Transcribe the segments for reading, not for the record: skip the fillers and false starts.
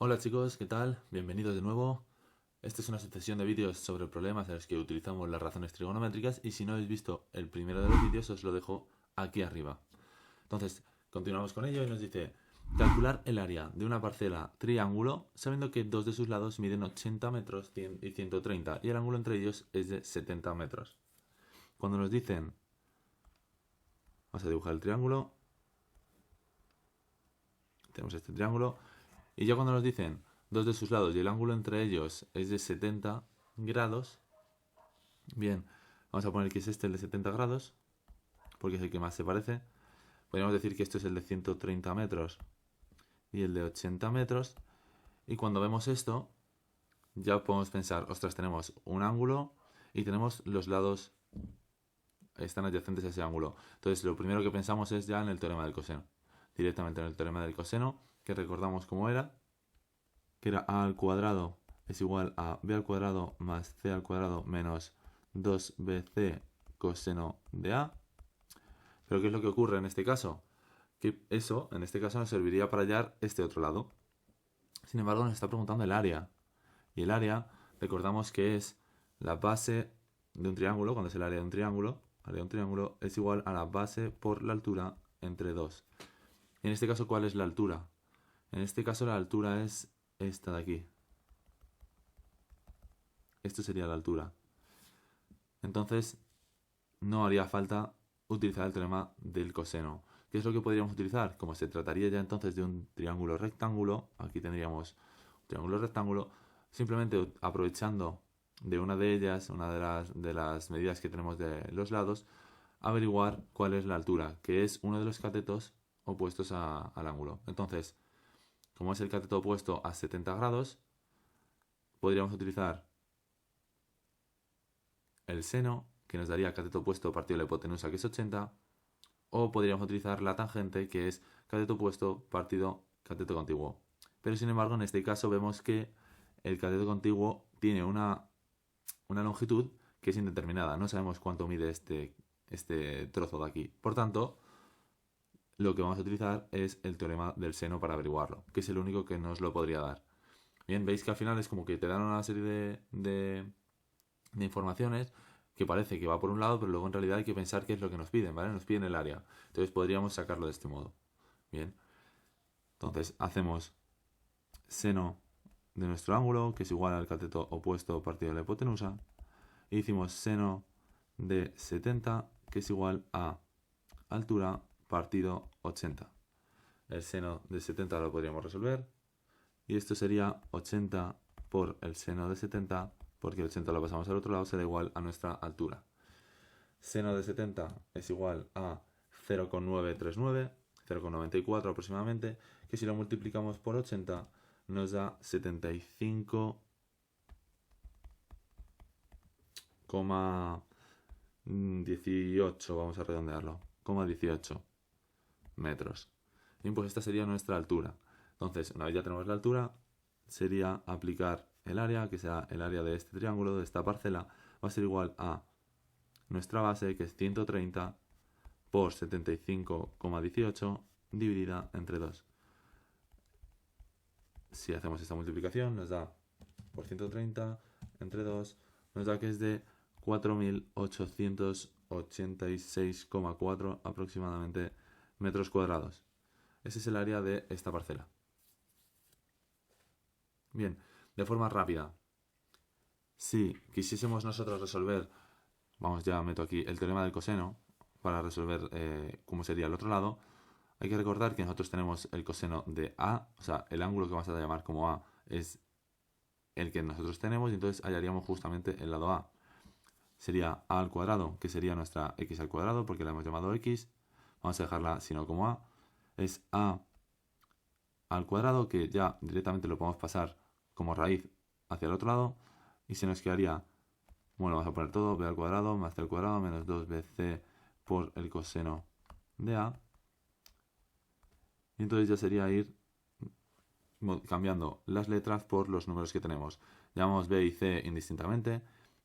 Hola chicos, ¿qué tal? Bienvenidos de nuevo. Esta es una sucesión de vídeos sobre problemas en los que utilizamos las razones trigonométricas y si no habéis visto el primero de los vídeos os lo dejo aquí arriba. Entonces, continuamos con ello y nos dice calcular el área de una parcela triángulo sabiendo que dos de sus lados miden 80 metros y 130 y el ángulo entre ellos es de 70 metros. Cuando nos dicen, vamos a dibujar el triángulo, tenemos este triángulo. Y ya cuando nos dicen dos de sus lados y el ángulo entre ellos es de 70 grados, bien, vamos a poner que es este el de 70 grados, porque es el que más se parece. Podríamos decir que esto es el de 130 metros y el de 80 metros. Y cuando vemos esto, ya podemos pensar, ostras, tenemos un ángulo y tenemos los lados están adyacentes a ese ángulo. Entonces lo primero que pensamos es ya en el teorema del coseno. Directamente en el teorema del coseno, que recordamos cómo era, que era a al cuadrado es igual a b al cuadrado más c al cuadrado menos 2bc coseno de a. Pero ¿qué es lo que ocurre en este caso? Que eso, en este caso, nos serviría para hallar este otro lado. Sin embargo, nos está preguntando el área. Y el área, recordamos que es la base de un triángulo, cuando es el área de un triángulo, es igual a la base por la altura entre 2. Y en este caso, ¿cuál es la altura? En este caso, la altura es esta de aquí. Esto sería la altura. Entonces, no haría falta utilizar el teorema del coseno. ¿Qué es lo que podríamos utilizar? Como se trataría ya entonces de un triángulo rectángulo, aquí tendríamos un triángulo rectángulo, simplemente aprovechando de una de ellas, una de las medidas que tenemos de los lados, averiguar cuál es la altura, que es uno de los catetos opuestos al ángulo. Entonces, como es el cateto opuesto a 70 grados, podríamos utilizar el seno, que nos daría cateto opuesto partido de la hipotenusa, que es 80, o podríamos utilizar la tangente, que es cateto opuesto partido cateto contiguo. Pero sin embargo, en este caso vemos que el cateto contiguo tiene una longitud que es indeterminada. No sabemos cuánto mide este trozo de aquí. Por tanto, lo que vamos a utilizar es el teorema del seno para averiguarlo, que es el único que nos lo podría dar. Bien, veis que al final es como que te dan una serie de informaciones que parece que va por un lado, pero luego en realidad hay que pensar qué es lo que nos piden, ¿vale? Nos piden el área. Entonces podríamos sacarlo de este modo. Bien. Entonces hacemos seno de nuestro ángulo, que es igual al cateto opuesto partido de la hipotenusa. Y hicimos seno de 70, que es igual a altura partido 80. El seno de 70 lo podríamos resolver. Y esto sería 80 por el seno de 70, porque el 80 lo pasamos al otro lado, será igual a nuestra altura. Seno de 70 es igual a 0,939, 0,94 aproximadamente, que si lo multiplicamos por 80 nos da 75,18, vamos a redondearlo, 18 metros. Bien, pues esta sería nuestra altura. Entonces, una vez ya tenemos la altura, sería aplicar el área, que será el área de este triángulo, de esta parcela, va a ser igual a nuestra base, que es 130 por 75,18 dividida entre 2. Si hacemos esta multiplicación, nos da por 130 entre 2, nos da que es de 4.886,4 aproximadamente metros cuadrados. Ese es el área de esta parcela. Bien, de forma rápida, si quisiésemos nosotros resolver, vamos, ya meto aquí el teorema del coseno para resolver cómo sería el otro lado, hay que recordar que nosotros tenemos el coseno de A, o sea, el ángulo que vamos a llamar como A es el que nosotros tenemos y entonces hallaríamos justamente el lado A. Sería A al cuadrado, que sería nuestra X al cuadrado, porque la hemos llamado X. Vamos a dejarla sino como A. Es A al cuadrado, que ya directamente lo podemos pasar como raíz hacia el otro lado. Y se nos quedaría, bueno, vamos a poner todo, B al cuadrado más C al cuadrado menos 2BC por el coseno de A. Y entonces ya sería ir cambiando las letras por los números que tenemos. Llamamos B y C indistintamente.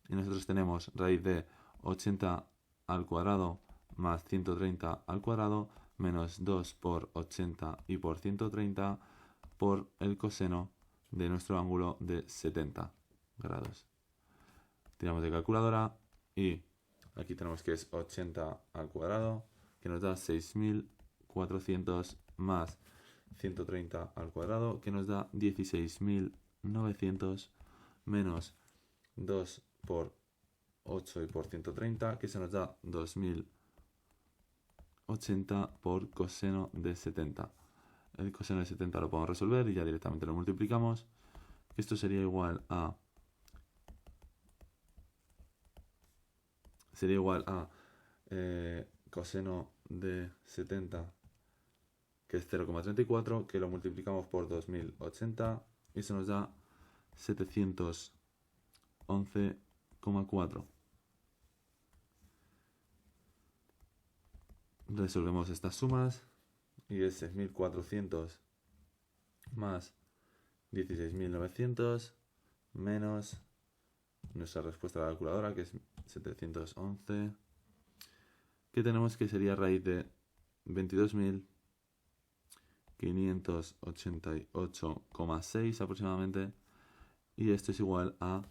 Y nosotros tenemos raíz de 80 al cuadrado más 130 al cuadrado menos 2 por 80 y por 130 por el coseno de nuestro ángulo de 70 grados. Tiramos de calculadora y aquí tenemos que es 80 al cuadrado, que nos da 6.400 más 130 al cuadrado, que nos da 16.900 menos 2 por 8 y por 130, que se nos da 2.080 por coseno de 70. El coseno de 70 lo podemos resolver y ya directamente lo multiplicamos. Esto sería igual a coseno de 70, que es 0,34, que lo multiplicamos por 2080 y eso nos da 711,4. Resolvemos estas sumas y es 6.400 más 16.900 menos nuestra respuesta a la calculadora, que es 711, que tenemos que sería raíz de 22.588,6 aproximadamente, y esto es igual a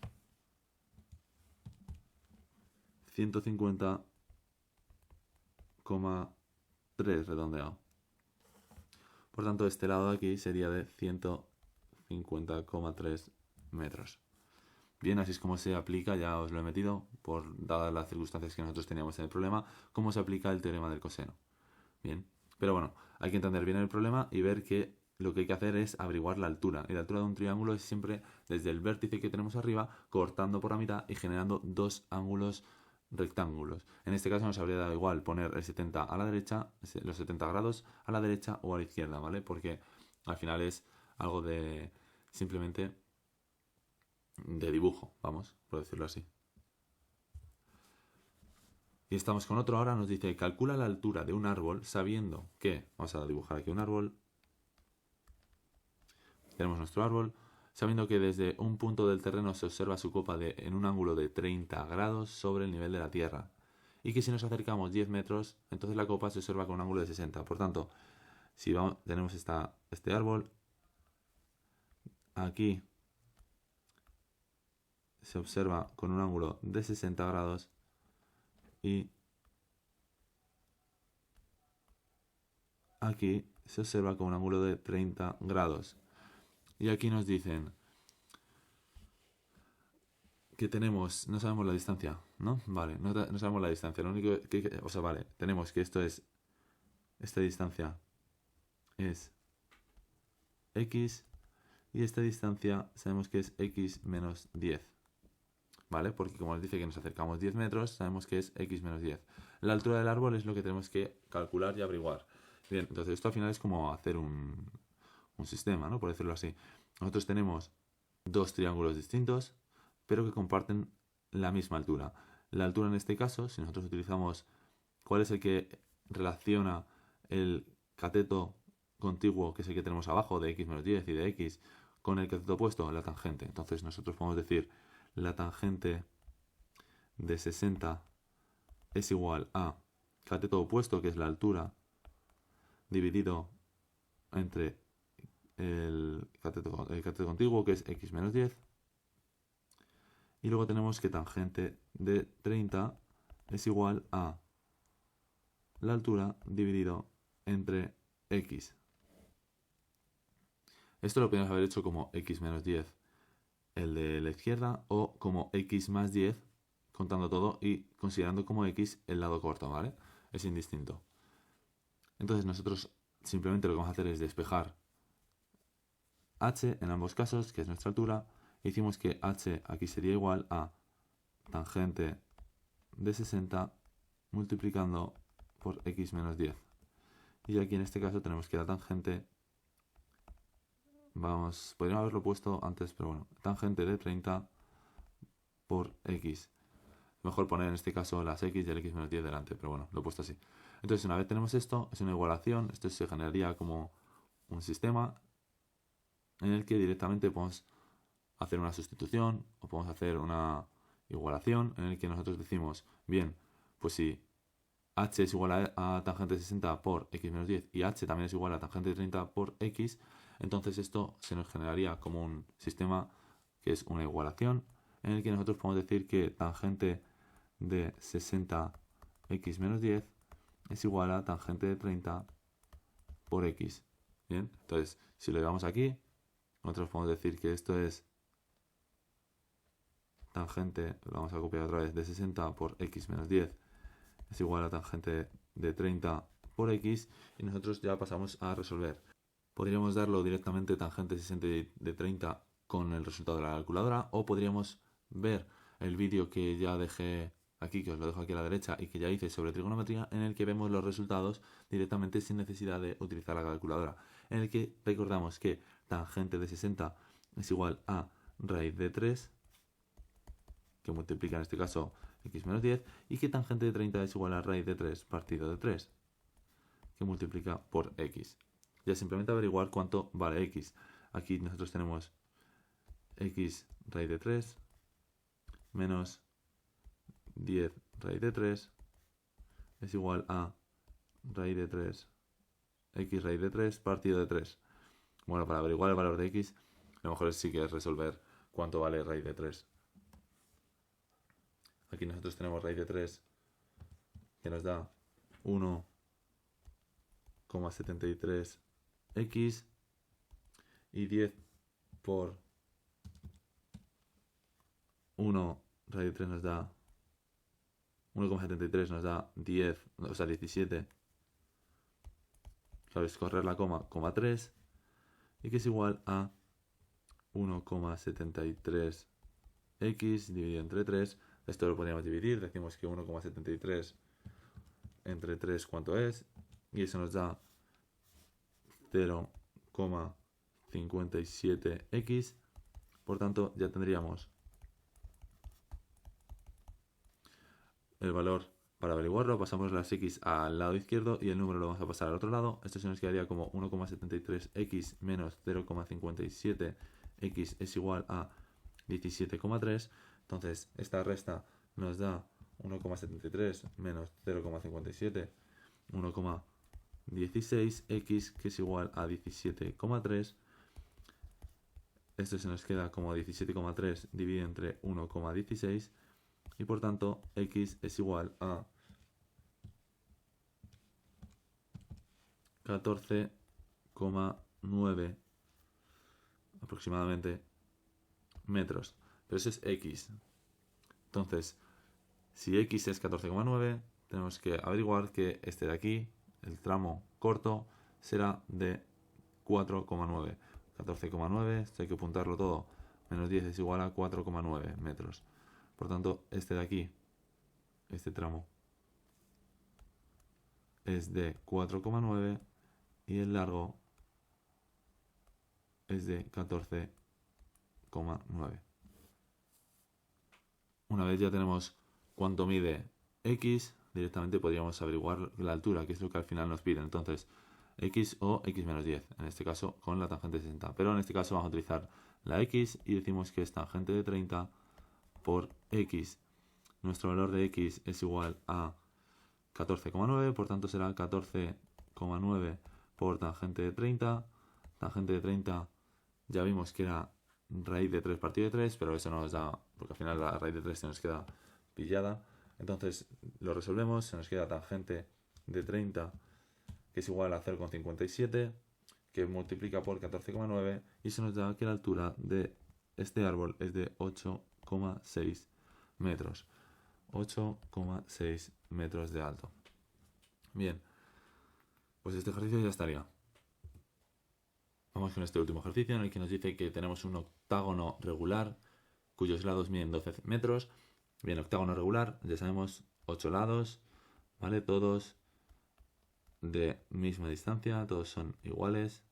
150,3 redondeado. Por tanto, este lado de aquí sería de 150,3 metros. Bien, así es como se aplica, ya os lo he metido, dadas las circunstancias que nosotros teníamos en el problema, cómo se aplica el teorema del coseno. Bien, pero bueno, hay que entender bien el problema y ver que lo que hay que hacer es averiguar la altura. Y la altura de un triángulo es siempre desde el vértice que tenemos arriba, cortando por la mitad y generando dos ángulos rectángulos. En este caso nos habría dado igual poner el 70 a la derecha, los 70 grados a la derecha o a la izquierda, ¿vale? Porque al final es algo de simplemente de dibujo, vamos, por decirlo así. Y estamos con otro ahora, nos dice, calcula la altura de un árbol sabiendo que, vamos a dibujar aquí un árbol, tenemos nuestro árbol, sabiendo que desde un punto del terreno se observa su copa en un ángulo de 30 grados sobre el nivel de la tierra, y que si nos acercamos 10 metros, entonces la copa se observa con un ángulo de 60. Por tanto, si tenemos este árbol, aquí se observa con un ángulo de 60 grados y aquí se observa con un ángulo de 30 grados. Y aquí nos dicen que tenemos, no sabemos la distancia, ¿no? Vale, no sabemos la distancia. Lo único vale, tenemos que esta distancia es x y esta distancia sabemos que es x menos 10. ¿Vale? Porque como nos dice que nos acercamos 10 metros, sabemos que es x menos 10. La altura del árbol es lo que tenemos que calcular y averiguar. Bien, entonces esto al final es como hacer un sistema, ¿no? Por decirlo así. Nosotros tenemos dos triángulos distintos, pero que comparten la misma altura. La altura en este caso, si nosotros utilizamos cuál es el que relaciona el cateto contiguo, que es el que tenemos abajo, de x menos 10 y de x, con el cateto opuesto, la tangente. Entonces nosotros podemos decir la tangente de 60 es igual a cateto opuesto, que es la altura, dividido entre el cateto contiguo, que es x menos 10. Y luego tenemos que tangente de 30 es igual a la altura dividido entre x. Esto lo podríamos haber hecho como x menos 10, el de la izquierda, o como x más 10, contando todo y considerando como x el lado corto, ¿vale? Es indistinto. Entonces nosotros simplemente lo que vamos a hacer es despejar h en ambos casos, que es nuestra altura. Hicimos que h aquí sería igual a tangente de 60 multiplicando por x menos 10. Y aquí en este caso tenemos que la tangente, podríamos haberlo puesto antes, pero bueno, tangente de 30 por x. Mejor poner en este caso las x y el x menos 10 delante, pero bueno, lo he puesto así. Entonces una vez tenemos esto, es una igualación, esto se generaría como un sistema en el que directamente podemos hacer una sustitución o podemos hacer una igualación en el que nosotros decimos, bien, pues si h es igual a tangente de 60 por x menos 10 y h también es igual a tangente de 30 por x, Entonces esto se nos generaría como un sistema que es una igualación en el que nosotros podemos decir que tangente de 60x menos 10 es igual a tangente de 30 por x. Bien, entonces si lo llevamos aquí, nosotros podemos decir que esto es tangente, lo vamos a copiar otra vez, de 60 por x menos 10 es igual a tangente de 30 por x, y nosotros ya pasamos a resolver. Podríamos darlo directamente tangente 60 de 30 con el resultado de la calculadora, o podríamos ver el vídeo que ya dejé aquí, que os lo dejo aquí a la derecha, y que ya hice sobre trigonometría, en el que vemos los resultados directamente sin necesidad de utilizar la calculadora, en el que recordamos que tangente de 60 es igual a raíz de 3, que multiplica en este caso x menos 10, y que tangente de 30 es igual a raíz de 3 partido de 3, que multiplica por x. Ya simplemente averiguar cuánto vale x. Aquí nosotros tenemos x raíz de 3 menos 10 raíz de 3 es igual a raíz de 3, x raíz de 3 partido de 3. Bueno, para averiguar el valor de x, lo mejor es sí que es resolver cuánto vale raíz de 3. Aquí nosotros tenemos raíz de 3 que nos da 1,73x, y 10 por 1 raíz de 3 nos da 1,73 nos da 10, o sea 17. Sabes, correr la coma 3, y que es igual a 1,73x dividido entre 3. Esto lo podríamos dividir, decimos que 1,73 entre 3 ¿cuánto es? Y eso nos da 0,57x. Por tanto, ya tendríamos el valor para averiguarlo. Pasamos las x al lado izquierdo y el número lo vamos a pasar al otro lado. Esto se nos quedaría como 1,73x menos 0,57x es igual a 17,3. Entonces, esta resta nos da 1,73 menos 0,57, 1,16x, que es igual a 17,3. Esto se nos queda como 17,3 dividido entre 1,16, y por tanto x es igual a 14,9 aproximadamente metros. Pero eso es x. Entonces, si x es 14,9, tenemos que averiguar que este de aquí, el tramo corto, será de 4,9. 14,9, esto hay que apuntarlo todo. Menos 10 es igual a 4,9 metros. Por tanto, este de aquí, este tramo, es de 4,9 y el largo es de 14,9. Una vez ya tenemos cuánto mide x, directamente podríamos averiguar la altura, que es lo que al final nos piden. Entonces, x o x menos 10, en este caso con la tangente de 60. Pero en este caso vamos a utilizar la x y decimos que es tangente de 30 por x. Nuestro valor de x es igual a 14,9, por tanto será 14,9 por tangente de 30. Tangente de 30 ya vimos que era raíz de 3 partido de 3, pero eso no nos da, porque al final la raíz de 3 se nos queda pillada. Entonces lo resolvemos, se nos queda tangente de 30, que es igual a 0,57, que multiplica por 14,9, y se nos da que la altura de este árbol es de 8,6 metros. 8,6 metros de alto. Bien, pues este ejercicio ya estaría. Vamos con este último ejercicio en el que nos dice que tenemos un octágono regular cuyos lados miden 12 metros. Bien, octágono regular, ya sabemos, 8 lados, ¿vale? Todos de misma distancia, todos son iguales,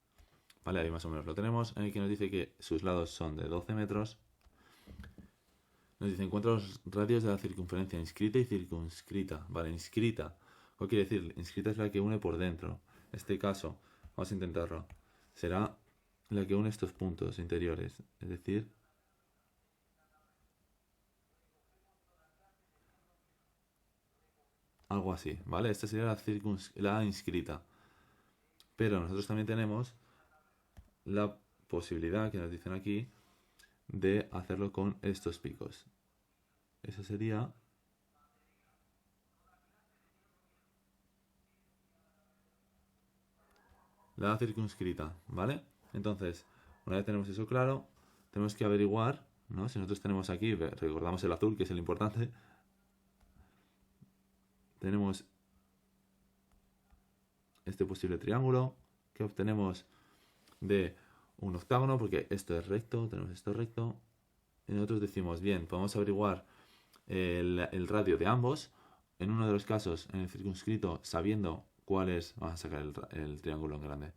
¿vale? Ahí más o menos lo tenemos, en el que nos dice que sus lados son de 12 metros. Nos dice, encuentra los radios de la circunferencia inscrita y circunscrita. Vale, inscrita. ¿Qué quiere decir? Inscrita es la que une por dentro. En este caso, vamos a intentarlo. Será la que une estos puntos interiores. Es decir, algo así, ¿vale? Esta sería la inscrita. Pero nosotros también tenemos la posibilidad que nos dicen aquí de hacerlo con estos picos. Eso sería la circunscrita, ¿vale? Entonces, una vez tenemos eso claro, tenemos que averiguar, ¿no? Si nosotros tenemos aquí, recordamos el azul, que es el importante, tenemos este posible triángulo que obtenemos de un octágono, porque esto es recto, tenemos esto recto, y nosotros decimos, bien, podemos averiguar el radio de ambos, en uno de los casos, en el circunscrito, sabiendo cuál es, vamos a sacar el triángulo en grande.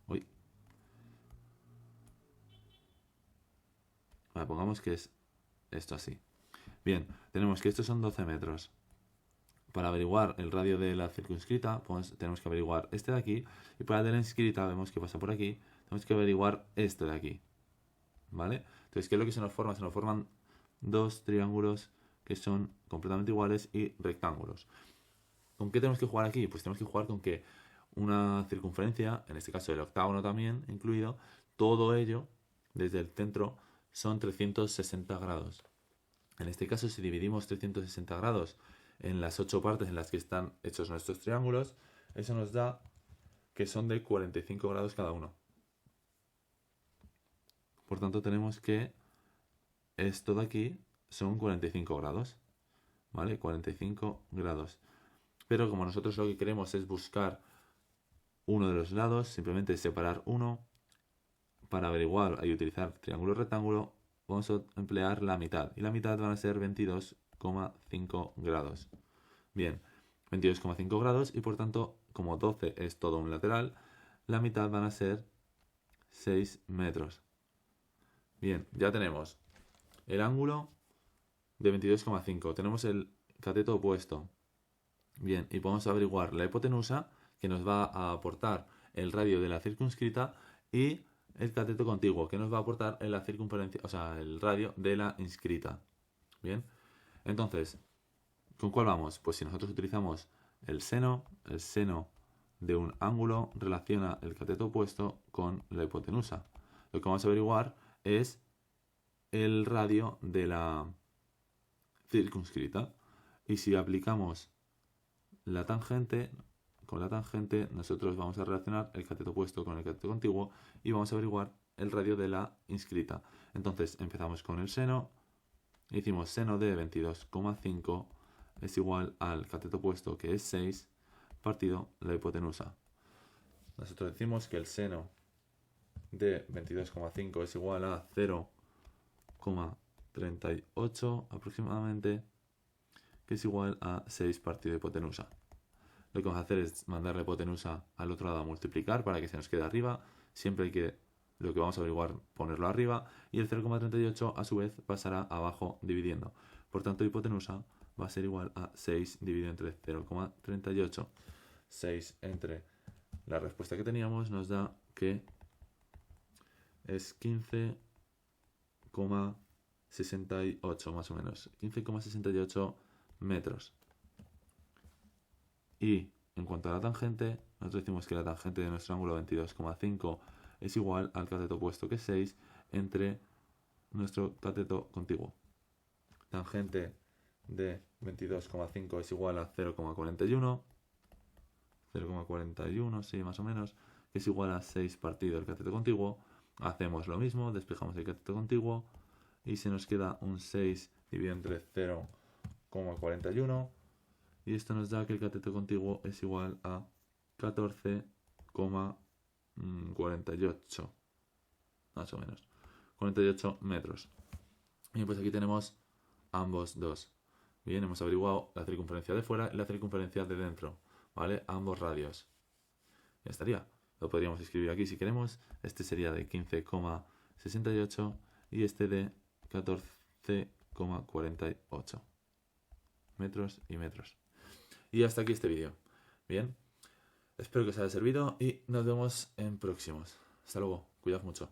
Uy. Vale, pongamos que es esto así. Bien, tenemos que estos son 12 metros. Para averiguar el radio de la circunscrita, pues tenemos que averiguar este de aquí. Y para el de la inscrita, vemos que pasa por aquí, tenemos que averiguar este de aquí. ¿Vale? Entonces, ¿qué es lo que se nos forma? Se nos forman dos triángulos que son completamente iguales y rectángulos. ¿Con qué tenemos que jugar aquí? Pues tenemos que jugar con que una circunferencia, en este caso el octágono también incluido, todo ello, desde el centro, son 360 grados. En este caso, si dividimos 360 grados en las 8 partes en las que están hechos nuestros triángulos, eso nos da que son de 45 grados cada uno. Por tanto, tenemos que esto de aquí son 45 grados, ¿vale? 45 grados. Pero como nosotros lo que queremos es buscar uno de los lados, simplemente separar uno. Para averiguar y utilizar triángulo rectángulo, vamos a emplear la mitad. Y la mitad van a ser 22,5 grados. Bien, 22,5 grados y por tanto, como 12 es todo un lateral, la mitad van a ser 6 metros. Bien, ya tenemos el ángulo de 22,5. Tenemos el cateto opuesto. Bien, y podemos averiguar la hipotenusa, que nos va a aportar el radio de la circunscrita, y el cateto contiguo, que nos va a aportar en la circunferencia, o sea, el radio de la inscrita. Bien, entonces, ¿con cuál vamos? Pues si nosotros utilizamos el seno de un ángulo relaciona el cateto opuesto con la hipotenusa. Lo que vamos a averiguar es el radio de la circunscrita. Y si aplicamos la tangente, con la tangente nosotros vamos a relacionar el cateto opuesto con el cateto contiguo y vamos a averiguar el radio de la inscrita. Entonces empezamos con el seno, hicimos seno de 22,5 es igual al cateto opuesto, que es 6, partido la hipotenusa. Nosotros decimos que el seno de 22,5 es igual a 0,38 aproximadamente, que es igual a 6 partido hipotenusa. Lo que vamos a hacer es mandar la hipotenusa al otro lado a multiplicar para que se nos quede arriba. Siempre hay que, lo que vamos a averiguar, ponerlo arriba. Y el 0,38 a su vez pasará abajo dividiendo. Por tanto, hipotenusa va a ser igual a 6 dividido entre 0,38. 6 entre la respuesta que teníamos nos da que es 15,68 más o menos. 15,68 metros. Y en cuanto a la tangente, nosotros decimos que la tangente de nuestro ángulo 22,5 es igual al cateto opuesto, que es 6, entre nuestro cateto contiguo. Tangente de 22,5 es igual a 0,41, 0,41, sí, más o menos, que es igual a 6 partido el cateto contiguo. Hacemos lo mismo, despejamos el cateto contiguo y se nos queda un 6 dividido entre 0,41. Y esto nos da que el cateto contiguo es igual a 14,48, más o menos, 48 metros. Y pues aquí tenemos ambos dos. Bien, hemos averiguado la circunferencia de fuera y la circunferencia de dentro, ¿vale? Ambos radios. Ya estaría. Lo podríamos escribir aquí si queremos. Este sería de 15,68 y este de 14,48 metros y metros. Y hasta aquí este vídeo. Bien, espero que os haya servido y nos vemos en próximos. Hasta luego, cuidad mucho.